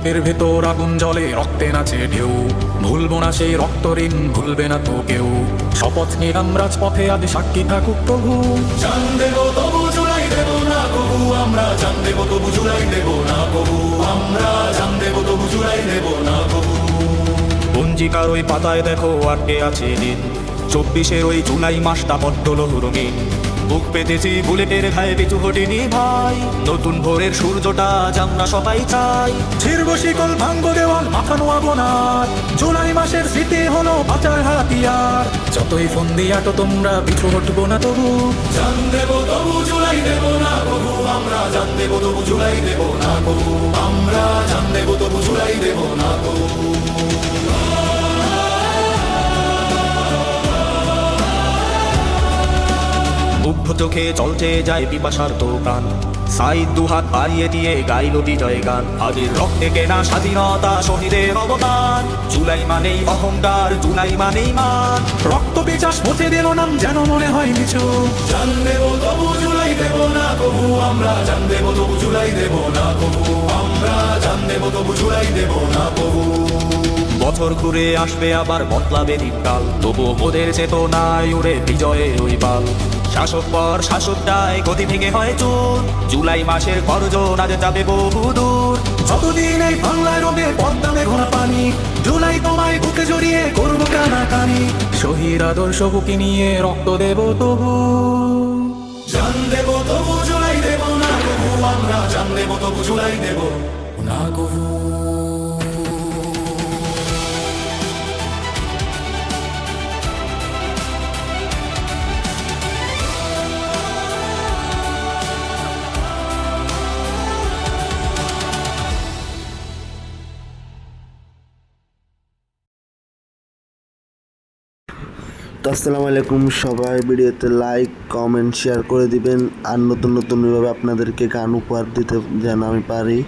বুকের ভেতর আগুন জ্বলে, রক্তে নাচে ঢেউ। ভুলবো না সেই রক্ত ঋণ, ভুলবে না তো কেউ। শপথ নিলাম রাজপথে আজ সাক্ষী থাকুক প্রভু। জান দেব তবু জুলাই দেব না কবু, আমরা জান দেব তবু জুলাই দেব না কবু, আমরা জান দেব তবু জুলাই দেব না কবু। পঞ্জিকার ওই পাতায় দেখো আটকে আছে দিন, 24-এর ওই জুলাই মাসটা বড্ড রঙিন। বুক পেতেছি বুলেটের ঘায়ে পিছু হটিনি ভাই, নতুন ভোরের সূর্যটা আজ আমরা সবাই চাই। ছিড়ব শিকল, ভাঙবো দেওয়াল, মাথা নোয়াবো না। জুলাই মাসের স্মৃতি হলো বাঁচার হাতিয়ার। যতই ফন্দি আটো তোমরা, পিছু হটবো না তবু। জান দেব তবু জুলাই দেব না কবু, আমরা জান দেব তবু জুলাই দেব না কবু, আমরা জান দেব তবু জুলাই দেব না কবু। মুগ্ধ চোখে চলছে যায় পিপাসার তো প্রাণ, সাইদ দুহাত বাড়িয়ে দিয়ে গাইল বিজয় গান। আজের রক্তে কেনা স্বাধীনতা, শহীদের অবদান। জুলাই মানেই অহংকার, জুলাই মানেই মান। রক্ত পিচাস মুছে দিল নাম, যেন মনে হয় নিচু। জান দেব তবু জুলাই দেব না কবু, আমরা জান দেব তবু জুলাই দেব না কবু, আমরা জান দেব তবু জুলাই দেব না কবু। বছর ঘুরে আসবে আবার বদলাবে দিনকাল, তবু ওদের চেতনায় উড়ে বিজয়ের ওই বাল। শাসক পর শাসক যায়, গতি ভেঙে হয় চোর। জুলাই মাসের গর্জন আজ যাবে বহু দূর। যতদিন এই বাংলায় রবে পদ্মামে ঘোরা পানি, জুলাই তোমায় বুকে জড়িয়ে করবো কানাকানি। শহীদ আদর্শ বুকে নিয়ে রক্ত দেব তবু। জান দেব তবু জুলাই দেব না কবু, আমরা জান দেব তবু জুলাই দেব না কবু। তো আসসালামু আলাইকুম সবাই, ভিডিওতে লাইক কমেন্ট শেয়ার করে দিবেন। আর নতুন নতুনভাবে আপনাদেরকে গান উপহার দিতে যেন আমি পারি।